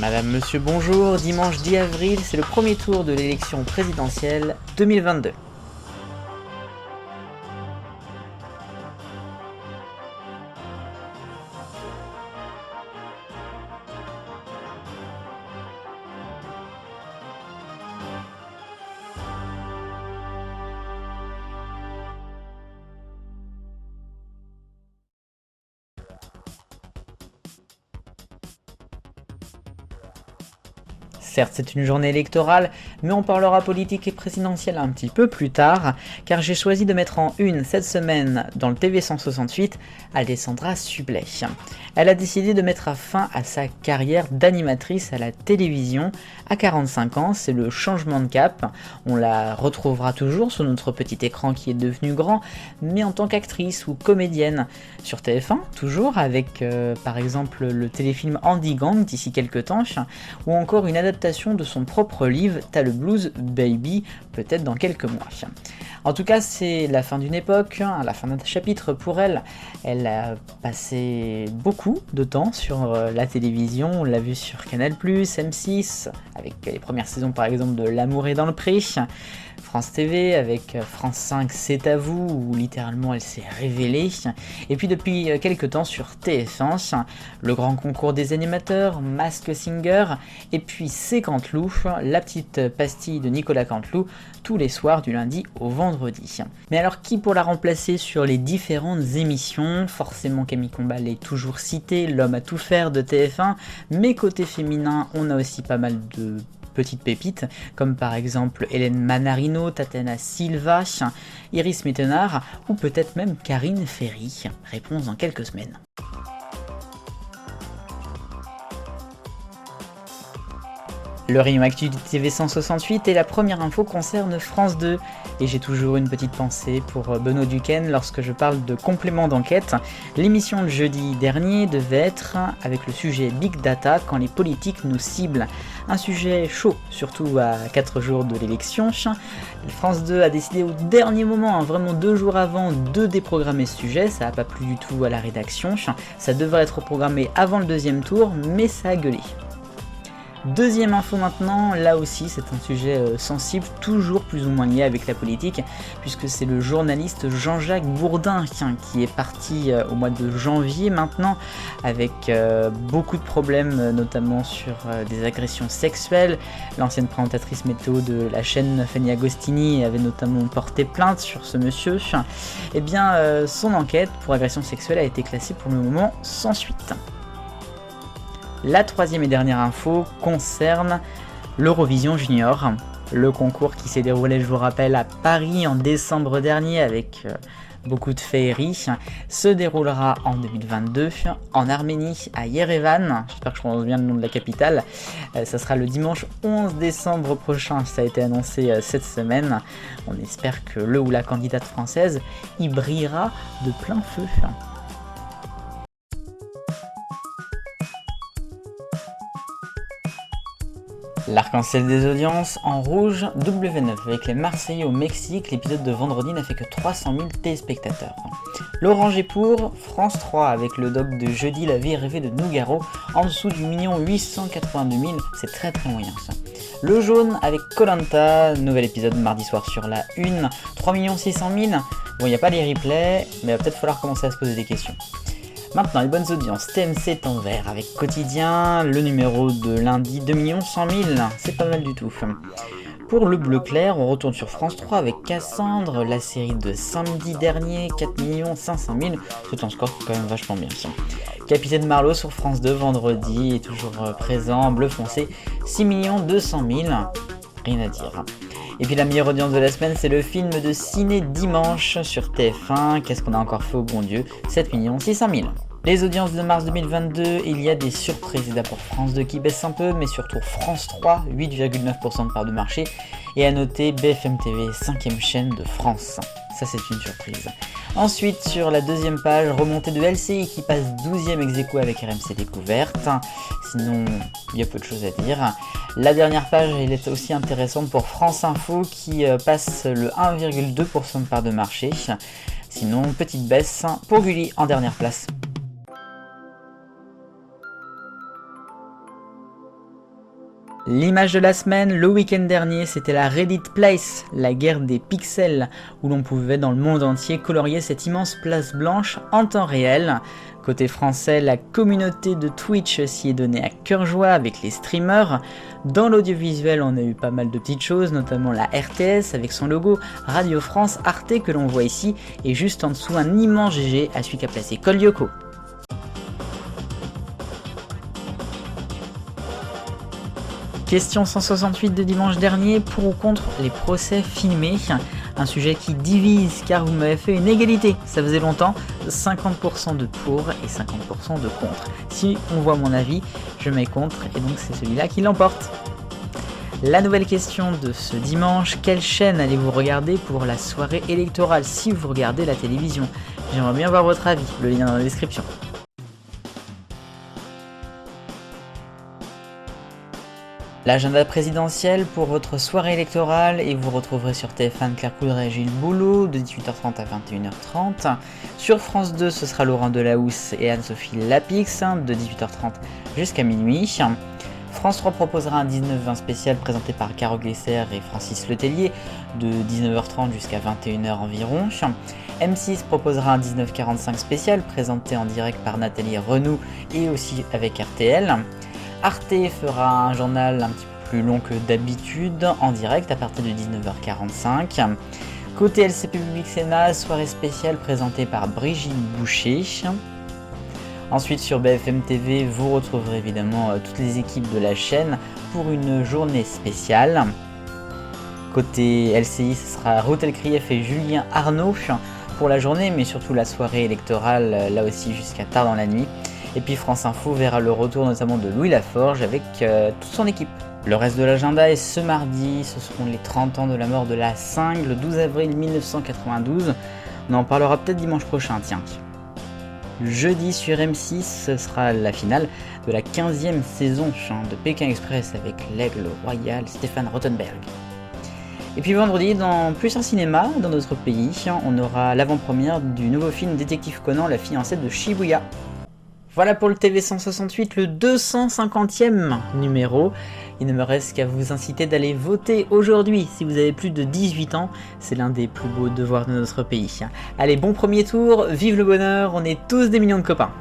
Madame, monsieur, bonjour. Dimanche 10 avril, c'est le premier tour de l'élection présidentielle 2022. Certes, c'est une journée électorale, mais on parlera politique et présidentielle un petit peu plus tard, car j'ai choisi de mettre en une cette semaine dans le TV 168 Alessandra Sublet. Elle a décidé de mettre fin à sa carrière d'animatrice à la télévision à 45 ans, c'est le changement de cap. On la retrouvera toujours sur notre petit écran qui est devenu grand, mais en tant qu'actrice ou comédienne. Sur TF1, toujours avec par exemple le téléfilm Andy Gang d'ici quelques temps, ou encore une adaptation de son propre livre T'as le blues baby, peut-être dans quelques mois. En tout cas, c'est la fin d'une époque, la fin d'un chapitre pour elle. Elle a passé beaucoup de temps sur la télévision, on l'a vu sur Canal+, M6, avec les premières saisons par exemple de L'amour est dans le pré, France TV avec France 5 C'est à vous, où littéralement elle s'est révélée, et puis depuis quelques temps sur TF1, le grand concours des animateurs, Mask Singer, et puis C'est Canteloup, la petite pastille de Nicolas Canteloup, tous les soirs du lundi au vendredi. Mais alors qui pour la remplacer sur les différentes émissions? Forcément Camille Combal est toujours cité, l'homme à tout faire de TF1, mais côté féminin on a aussi pas mal de petites pépites, comme par exemple Hélène Manarino, Tatiana Silva, Iris Mittenard, ou peut-être même Karine Ferry. Réponse dans quelques semaines. Le Rayon Actu du TV 168 et la première info concerne France 2. Et j'ai toujours une petite pensée pour Benoît Duquesne lorsque je parle de complément d'enquête. L'émission de jeudi dernier devait être avec le sujet Big Data quand les politiques nous ciblent. Un sujet chaud, surtout à 4 jours de l'élection. France 2 a décidé au dernier moment, vraiment 2 jours avant, de déprogrammer ce sujet. Ça n'a pas plu du tout à la rédaction. Ça devrait être programmé avant le deuxième tour, mais ça a gueulé. Deuxième info maintenant, là aussi c'est un sujet sensible, toujours plus ou moins lié avec la politique, puisque c'est le journaliste Jean-Jacques Bourdin qui est parti au mois de janvier maintenant, avec beaucoup de problèmes, notamment sur des agressions sexuelles. L'ancienne présentatrice météo de la chaîne Fanny Agostini avait notamment porté plainte sur ce monsieur. Et bien son enquête pour agression sexuelle a été classée pour le moment sans suite. La troisième et dernière info concerne l'Eurovision Junior, le concours qui s'est déroulé, je vous rappelle, à Paris en décembre dernier avec beaucoup de féerie, se déroulera en 2022 en Arménie, à Yerevan, j'espère que je prononce bien le nom de la capitale. Ça sera le dimanche 11 décembre prochain, ça a été annoncé cette semaine. On espère que le ou la candidate française y brillera de plein feu. L'arc-en-ciel des audiences, en rouge, W9 avec les Marseillais au Mexique, l'épisode de vendredi n'a fait que 300 000 téléspectateurs. L'orange est pour France 3 avec le doc de jeudi La vie rêvée de Nougaro, en dessous du 882 000, c'est très moyen ça. Le jaune avec Koh-Lanta, nouvel épisode mardi soir sur la 1, 3 600 000, bon il n'y a pas les replays, mais il va peut-être falloir commencer à se poser des questions. Maintenant, les bonnes audiences, TMC est en vert avec Quotidien, le numéro de lundi 2 100 000, c'est pas mal du tout. Pour le bleu clair, on retourne sur France 3 avec Cassandre, la série de samedi dernier, 4 500 000, c'est un score quand même vachement bien ça. Capitaine Marlowe sur France 2 vendredi est toujours présent, bleu foncé, 6 200 000, rien à dire. Et puis la meilleure audience de la semaine, c'est le film de Ciné Dimanche sur TF1. Qu'est-ce qu'on a encore fait au bon Dieu? 7 600 000. Les audiences de mars 2022, il y a des surprises. D'abord France 2 qui baisse un peu, mais surtout France 3, 8,9% de part de marché. Et à noter BFM TV, 5e chaîne de France. Ça c'est une surprise. Ensuite sur la deuxième page, remontée de LCI qui passe 12e ex-aequo avec RMC Découverte. Sinon il y a peu de choses à dire. La dernière page elle est aussi intéressante pour France Info qui passe le 1,2% de part de marché. Sinon petite baisse pour Gulli en dernière place. L'image de la semaine, le week-end dernier, c'était la Reddit Place, la guerre des pixels, où l'on pouvait dans le monde entier colorier cette immense place blanche en temps réel. Côté français, la communauté de Twitch s'y est donnée à cœur joie avec les streamers. Dans l'audiovisuel, on a eu pas mal de petites choses, notamment la RTS avec son logo, Radio France, Arte que l'on voit ici, et juste en dessous un immense GG à celui qu'a placé Kolyoko. Question 168 de dimanche dernier, pour ou contre les procès filmés, un sujet qui divise car vous m'avez fait une égalité, ça faisait longtemps, 50% de pour et 50% de contre. Si on voit mon avis, je mets contre et donc c'est celui-là qui l'emporte. La nouvelle question de ce dimanche, quelle chaîne allez-vous regarder pour la soirée électorale si vous regardez la télévision? J'aimerais bien voir votre avis, le lien dans la description. L'agenda présidentiel pour votre soirée électorale et vous retrouverez sur TF1 Claire Coudray et Gilles Boulot de 18h30 à 21h30. Sur France 2, ce sera Laurent Delahousse et Anne-Sophie Lapix de 18h30 jusqu'à minuit. France 3 proposera un 19-20 spécial présenté par Caro Glesser et Francis Letellier de 19h30 jusqu'à 21h environ. M6 proposera un 19h45 spécial présenté en direct par Nathalie Renou et aussi avec RTL. Arte fera un journal un petit peu plus long que d'habitude en direct à partir de 19h45. Côté LCP Public Sénat, soirée spéciale présentée par Brigitte Boucher. Ensuite sur BFM TV, vous retrouverez évidemment toutes les équipes de la chaîne pour une journée spéciale. Côté LCI, ce sera Ruth Elkrief et Julien Arnaud pour la journée, mais surtout la soirée électorale, là aussi jusqu'à tard dans la nuit. Et puis France Info verra le retour notamment de Louis Laforge avec toute son équipe. Le reste de l'agenda est ce mardi, ce seront les 30 ans de la mort de la Cingle, le 12 avril 1992. On en parlera peut-être dimanche prochain, tiens. Jeudi sur M6, ce sera la finale de la 15e saison de Pékin Express avec l'aigle royal Stéphane Rothenberg. Et puis vendredi, dans plus un cinéma dans notre pays, on aura l'avant-première du nouveau film Détective Conan, la fiancée de Shibuya. Voilà pour le TV 168, le 250e numéro. Il ne me reste qu'à vous inciter d'aller voter aujourd'hui. Si vous avez plus de 18 ans, c'est l'un des plus beaux devoirs de notre pays. Allez, bon premier tour, vive le bonheur, on est tous des millions de copains.